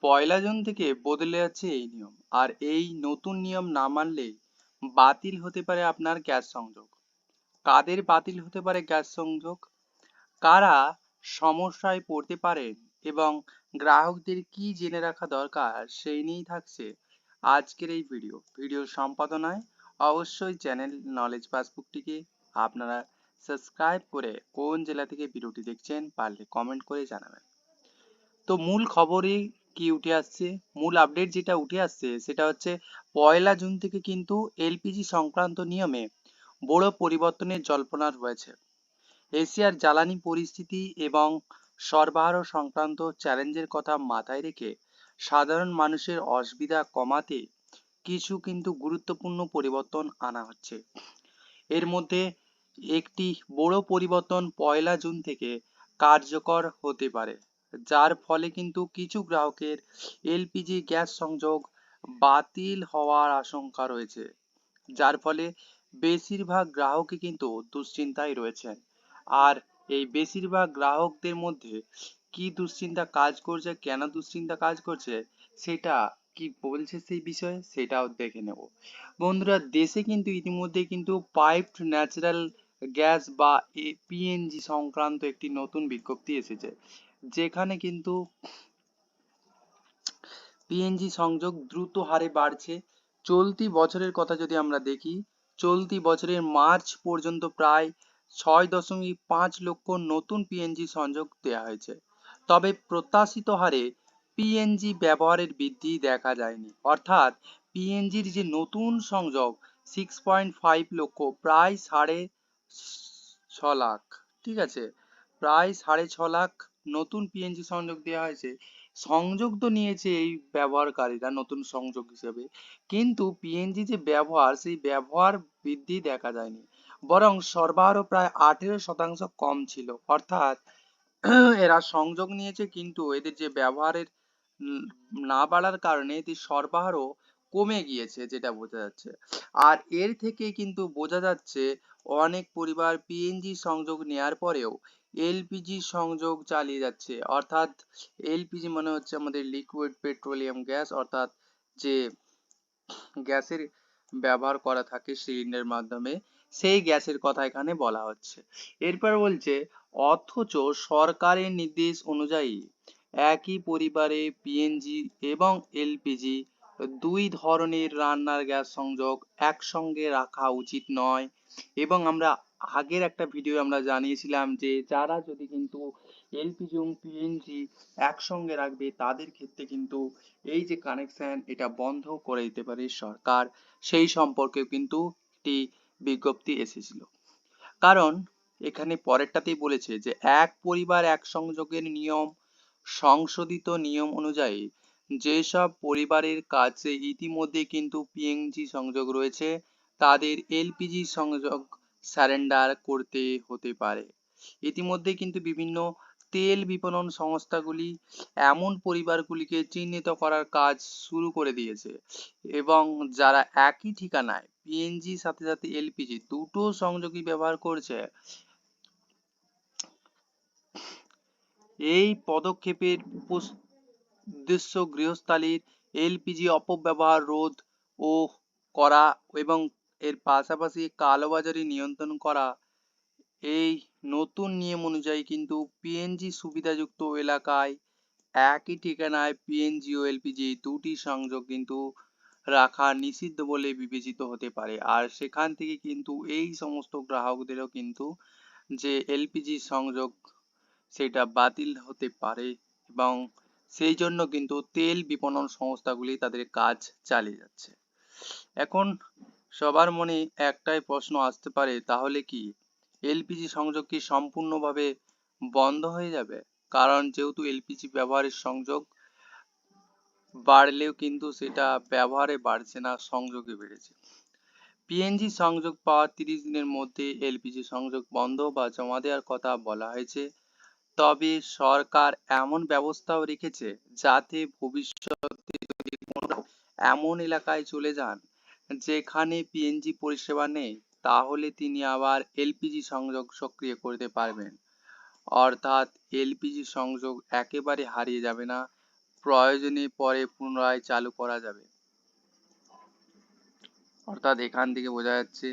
পয়লা June থেকে বদলে যাচ্ছে এই নিয়ম, আর এই নতুন নিয়ম না মানলে বাতিল হতে পারে আপনার গ্যাস সংযোগ। কাদের বাতিল হতে পারে গ্যাস সংযোগ, কারা সমস্যায় পড়তে পারেন এবং গ্রাহকদের কি জেনে রাখা দরকার সেই নিয়েই থাকছে আজকের এই ভিডিও সম্পাদনায়। অবশ্যই চ্যানেল নলেজ পাসবুকটিকে আপনারা সাবস্ক্রাইব করে কোন জেলা থেকে ভিডিওটি দেখছেন পারলে কমেন্ট করে জানাবেন। তো মূল খবরে কি উঠে আসছে, মূল আপডেট যেটা উঠে আসছে সেটা হচ্ছে পয়লা জুন থেকে কিন্তু এলপিজি সংক্রান্ত নিয়মে বড় পরিবর্তনের জল্পনা রয়েছে। এশিয়ার জ্বালানি পরিস্থিতি এবং সরবরাহ সংক্রান্ত চ্যালেঞ্জের কথা মাথায় রেখে সাধারণ মানুষের অসুবিধা কমাতে কিছু কিন্তু গুরুত্বপূর্ণ পরিবর্তন আনা হচ্ছে। এর মধ্যে একটি বড় পরিবর্তন পয়লা জুন থেকে কার্যকর হতে পারে, যার ফলে কিন্তু কিছু গ্রাহকের এলপিজি গ্যাস সংযোগ বাতিল হওয়ার আশঙ্কা রয়েছে, যার ফলে বেশিরভাগ গ্রাহকই কিন্তু দুশ্চিন্তায় রয়েছেন। আর এই বেশিরভাগ গ্রাহকদের মধ্যে কি দুশ্চিন্তা কাজ করছে, কেন দুশ্চিন্তা কাজ করছে, সেটা কি বলছে সেই বিষয়ে সেটাও দেখে নেব। বন্ধুরা, দেশে কিন্তু ইতিমধ্যে কিন্তু পাইপড ন্যাচারাল গ্যাস বা পিএনজি সংক্রান্ত একটি নতুন বিজ্ঞপ্তি এসেছে, যেখানে কিন্তু পিএনজি সংযোগ দ্রুত হারে বাড়ছে। চলতি বছরের কথা যদি আমরা দেখি, চলতি বছরের মার্চ পর্যন্ত প্রায় 6.5 লক্ষ নতুন পিএনজি সংযোগ দেওয়া হয়েছে। তবে প্রত্যাশিত হারে পিএনজি ব্যবহারের বৃদ্ধি দেখা যায়নি, অর্থাৎ পিএনজির যে নতুন সংযোগ 6.5 লক্ষ, প্রায় 6.5 লাখ, ঠিক আছে, প্রায় 6.5 লাখ নতুন পিএনজি সংযোগ দেওয়া হয়েছে। সংযোগ তো নিয়েছে এই ব্যবহারকারীরা নতুন সংযোগ হিসেবে, কিন্তু পিএনজি যে ব্যবহার সেই ব্যবহার বৃদ্ধি দেখা যায়নি, বরং সরবরাহ প্রায় 18% কম ছিল। অর্থাৎ এরা সংযোগ নিয়েছে কিন্তু এদের যে ব্যবহারের না বাড়ার কারণে এদের সরবরাহ কমে গিয়েছে, যেটা বোঝা যাচ্ছে। আর এর থেকে কিন্তু বোঝা যাচ্ছে অনেক পরিবার পিএনজি সংযোগ নেয়ার পরেও এলপিজি সংযোগ চালিয়ে যাচ্ছে। অর্থাৎ এলপিজি মানে হচ্ছে আমাদের লিকুইড পেট্রোলিয়াম গ্যাস, অর্থাৎ যে গ্যাসের ব্যবহার করা থাকে সিলিন্ডারের মাধ্যমে, সেই গ্যাসের কথা এখানে বলা হচ্ছে। এরপর বলছে, অথচ সরকারের নির্দেশ অনুযায়ী একই পরিবারে পিএনজি এবং এলপিজি দুই ধরনের রান্নার গ্যাস সংযোগ একসঙ্গে রাখা উচিত নয়। এবং আমরা আগের একটা ভিডিও আমরা জানিয়েছিলাম যে যারা যদি কিন্তু এলপিজি এবং পিএনজি একসঙ্গে রাখবে তাদের ক্ষেত্রে কিন্তু এই যে কানেকশন এটা বন্ধ করে দিতে পারে সরকার, সেই সম্পর্কে কিন্তু একটি বিজ্ঞপ্তি এসেছিল। কারণ এখানে পরেরটাতেই বলেছে যে এক পরিবার এক সংযোগের নিয়ম, সংশোধিত নিয়ম অনুযায়ী যেসব পরিবারের কাছে ইতিমধ্যে কিন্তু পিএনজি সংযোগ রয়েছে তাদের এলপিজি সংযোগ সারেন্ডার করতে হতে পারে। ইতিমধ্যে কিন্তু বিভিন্ন তেল বিপণন সংস্থাগুলি এমন পরিবারগুলিকে চিহ্নিত করার কাজ শুরু করে দিয়েছে, এবং যারা একই ঠিকানায় পিএনজি সাথে সাথে এলপিজি দুটো সংযোগই ব্যবহার করছে। এই পদক্ষেপের উদ্দেশ্য গৃহস্থালির এলপিজি অপব্যবহার রোধ ও করা এবং এর পাশাপাশি কালোবাজারি নিয়ন্ত্রণ করা। এই নতুন নিয়ম অনুযায়ী কিন্তু পিএনজি সুবিধাযুক্ত এলাকায় একই ঠিকানায় পিএনজি ও এলপিজি দুটি সংযোগ কিন্তু রাখা নিষিদ্ধ বলে বিবেচিত হতে পারে। আর সেখান থেকে কিন্তু এই সমস্ত গ্রাহকদেরও কিন্তু যে এলপিজি সংযোগ সেটা বাতিল হতে পারে, এবং সেই জন্য কিন্তু তেল বিপণন সংস্থাগুলি তাদের কাজ চালিয়ে যাচ্ছে। এখন সবার মনে একটাই প্রশ্ন আসতে পারে, তাহলে কি এলপিজি সংযোগ কি সম্পূর্ণভাবে বন্ধ হয়ে যাবে? কারণ যেহেতু এলপিজি ব্যবহারের সংযোগ বাড়লেও কিন্তু সেটা ব্যবহারে বাড়ছে না, সংযোগে বেড়েছে। পিএনজি সংযোগ পাওয়ার 30 দিনের মধ্যে এলপিজি সংযোগ বন্ধ বা জমা দেওয়ার কথা বলা হয়েছে। তবে সরকার এমন ব্যবস্থাও রেখেছে যাতে ভবিষ্যতে যদি কোনো এমন এলাকায় চলে যান যেখানে পিএনজি পরিষেবা নেই, তাহলে তিনি আবার এলপিজি সংযোগ সক্রিয় করতে পারবেন। অর্থাৎ এলপিজি সংযোগ একেবারে হারিয়ে যাবে না, প্রয়োজনে পরে পুনরায় চালু করা যাবে। অর্থাৎ এখান থেকে বোঝা যাচ্ছে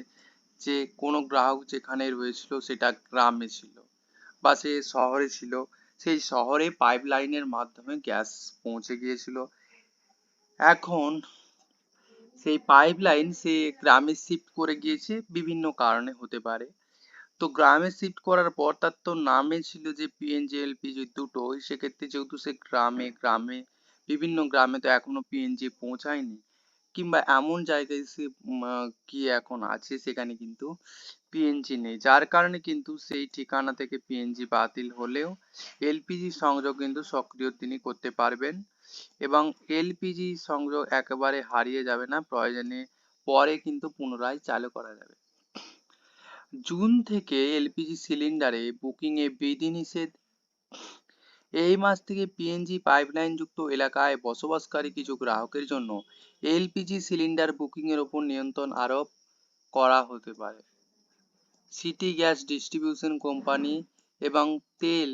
যে কোনো গ্রাহক যেখানে রয়েছিল সেটা গ্রামে ছিল বা সে শহরে ছিল, সেই শহরে পাইপ লাইনের মাধ্যমে গ্যাস পৌঁছে গিয়েছিল। এখন সেই পাইপ লাইন সে গ্রামে শিফট করে গিয়েছে, বিভিন্ন কারণে হতে পারে। তো গ্রামে শিফট করার পর তার তো নামে ছিল যে পিএনজি এলপিজি দুটোই, সেক্ষেত্রে যেহেতু সে গ্রামে বিভিন্ন গ্রামে তো এখনো পিএনজি পৌঁছায়নি, কিংবা এমন জায়গায় সে কি এখন আছে সেখানে কিন্তু পিএনজি নেই, যার কারণে কিন্তু সেই ঠিকানা থেকে পিএনজি বাতিল হলেও এলপিজি সংযোগ কিন্তু সক্রিয় তিনি করতে পারবেন, এবং এলপিজি সংযোগ একেবারে হারিয়ে যাবে না, প্রয়োজনে পরে কিন্তু পুনরায় চালু করা যাবে। জুন থেকে এলপিজি সিলিন্ডারে বুকিং এ বিধিনিষেধ। এই মাস থেকে পিএনজি পাইপলাইন যুক্ত এলাকায় বসবাসকারী কিছু গ্রাহকের জন্য এলপিজি সিলিন্ডার বুকিং এর উপর নিয়ন্ত্রণ আরোপ করা হতে পারে। সিটি গ্যাস ডিস্ট্রিবিউশন কোম্পানি এবং তেল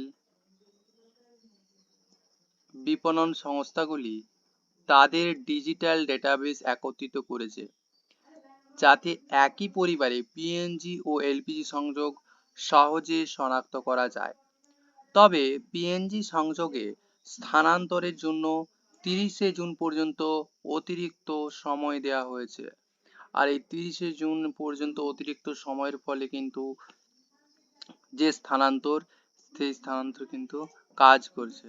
বিপণন সংস্থাগুলি তাদের ডিজিটাল ডেটাবেস একত্রিত করেছে, যাতে একই পরিবারে পিএনজি ও এলপিজি সংযোগ সহজে শনাক্ত করা যায়। তবে পিএনজি সংযোগে স্থানান্তরের জন্য 30শে জুন পর্যন্ত অতিরিক্ত সময় দেওয়া হয়েছে। আর এই 30শে জুন পর্যন্ত অতিরিক্ত সময়ের ফলে কিন্তু যে স্থানান্তর, সেই স্থানান্তর কিন্তু কাজ করছে।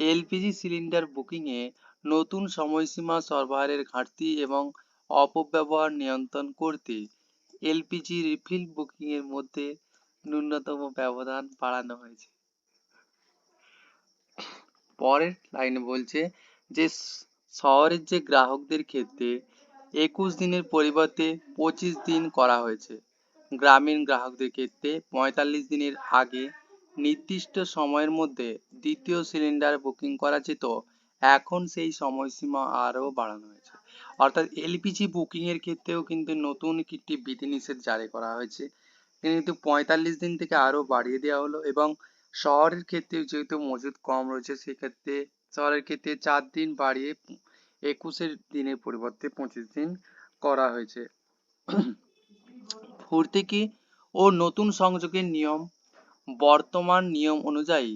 এলপিজি সিলিন্ডার বুকিংয়ে নতুন সময়সীমা সরবরাহের ঘাটতি এবং অপব্যবহার নিয়ন্ত্রণ করতে এলপিজি রিফিল বুকিংয়ের মধ্যে ন্যূনতম ব্যবধান বাড়ানো হয়েছে। পরের লাইনে বলছে যে শহরের যে গ্রাহকদের ক্ষেত্রে 21 দিনের পরিবর্তে 25 দিন করা হয়েছে। গ্রামীণ গ্রাহকদের ক্ষেত্রে 45 দিনের আগে নির্দিষ্ট সময়ের মধ্যে দ্বিতীয় সিলিন্ডার বুকিং করা যেত, এখন সেই সময়সীমা আরও বাড়ানো হয়েছে। অর্থাৎ এলপিজি বুকিং এর ক্ষেত্রেও কিন্তু নতুন একটি বিধিনিষেধ জারি করা হয়েছে, কিন্তু 45 দিন থেকে আরো বাড়িয়ে দেওয়া হলো, এবং শহরের ক্ষেত্রে যেহেতু মজুদ কম রয়েছে সেক্ষেত্রে শহরের ক্ষেত্রে 4 দিন বাড়িয়ে 21 দিনের পরিবর্তে 25 দিন করা হয়েছে। ভর্তুকি ও নতুন সংযোগের নিয়ম। বর্তমান নিয়ম অনুযায়ী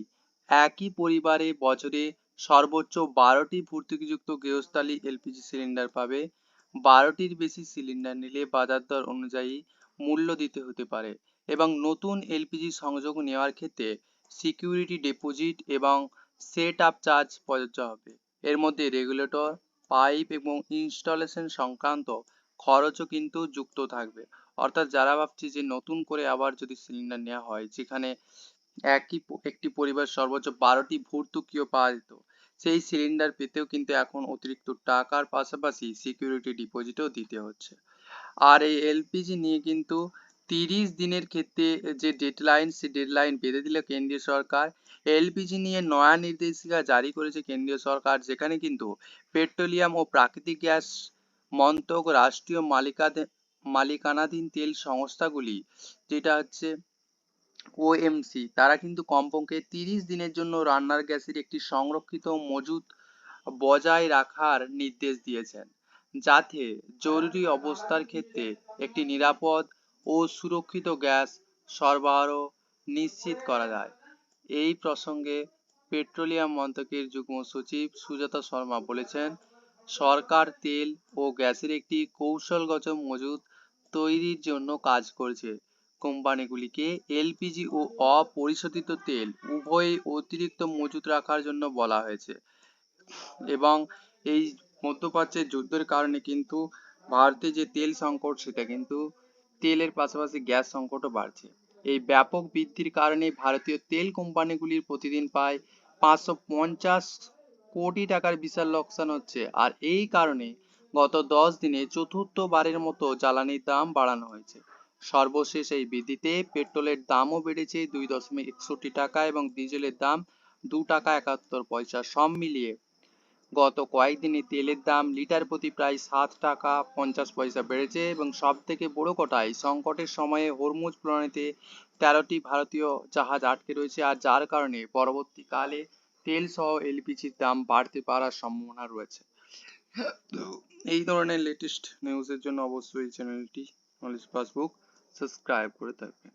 একই পরিবারে বছরে সর্বোচ্চ 12টি ভর্তুকিযুক্ত গৃহস্থালী এলপিজি সিলিন্ডার পাবে। 12টির বেশি সিলিন্ডার নিলে বাজার দর অনুযায়ী মূল্য দিতে হতে পারে, এবং নতুন এলপিজি সংযোগ নেওয়ার ক্ষেত্রে সিকিউরিটি ডিপোজিট এবং সেট আপ চার্জ প্রযোজ্য হবে। এর মধ্যে রেগুলেটর, পাইপ এবং ইনস্টলেশন সংক্রান্ত খরচও কিন্তু যুক্ত থাকবে। অর্থাৎ যারা ভাবছে যে নতুন করে আবার যদি সিলিন্ডার নেওয়া হয়, যেখানে একটি পরিবার সর্বোচ্চ 12টি ভর্তুকিও পাওয়া যেত, সেই সিলিন্ডার পেতেও কিন্তু এখন অতিরিক্ত টাকার পাশাপাশি সিকিউরিটি ডিপোজিটও দিতে হচ্ছে। আর এই এলপিজি নিয়ে কিন্তু 30 দিনের ক্ষেত্রে যে ডেডলাইন, সেই ডেডলাইন বেঁধে দিল কেন্দ্রীয় সরকার। এলপিজি নিয়ে নয়া নির্দেশিকা জারি করেছে কেন্দ্রীয় সরকার, যেখানে কিন্তু পেট্রোলিয়াম ও প্রাকৃতিক গ্যাস মন্ত্রক, রাষ্ট্রীয় মালিকানাধীন তেল সংস্থাগুলি, যেটা হচ্ছে ওএমসি, তারা কিন্তু কমপক্ষে 30 দিনের জন্য রান্নার গ্যাসের একটি সংরক্ষিত মজুদ বজায় রাখার নির্দেশ দিয়েছেন, যাতে জরুরি অবস্থার ক্ষেত্রে একটি নিরাপদ ও সুরক্ষিত গ্যাস সরবরাহ নিশ্চিত করা যায়। এই প্রসঙ্গে পেট্রোলিয়াম মন্ত্রকের যুগ্ম সচিব সুজাতা শর্মা বলেছেন, সরকার তেল ও গ্যাসের একটি কৌশলগত মজুদ তৈরির জন্য কাজ করছে। কোম্পানিগুলিকে এলপিজি ও অপরিশোধিত তেল উভয়ই অতিরিক্ত মজুত রাখার জন্য বলা হয়েছে, এবং এই মধ্যপ্রাচ্যের যুদ্ধের কারণে কিন্তু ভারতে যে তেল সংকট, সেটা কিন্তু তেলের পাশাপাশি গ্যাস সংকটও বাড়ছে। এই ব্যাপক বৃদ্ধির কারণে ভারতীয় তেল কোম্পানিগুলির প্রতিদিন প্রায় 550 কোটি টাকার বিশাল লোকসান হচ্ছে। আর এই কারণে গত 10 দিনে চতুর্থবারের মতো জ্বালানির দাম বাড়ানো হয়েছে। সর্বশেষ এই বৃদ্ধিতে পেট্রোলের দামও বেড়েছে 2.61 টাকা এবং ডিজেলের দাম 2 টাকা 71 পয়সা। সব মিলিয়ে গত কয়েকদিনে তেলের দাম লিটার প্রতি প্রায় 7 টাকা 50 পয়সা বেড়েছে, এবং সব থেকে বড় কথা, এই সংকটের সময়ে হরমুজ প্রণালীতে 13টি ভারতীয় জাহাজ আটকে রয়েছে, আর যার কারণে পরবর্তীকালে তেল সহ এলপিজির দাম বাড়তে পারার সম্ভাবনা রয়েছে। তো এই ধরনের লেটেস্ট নিউজের জন্য অবশ্যই চ্যানেলটি নলেজ পাসবুক সাবস্ক্রাইব করে থাকবেন।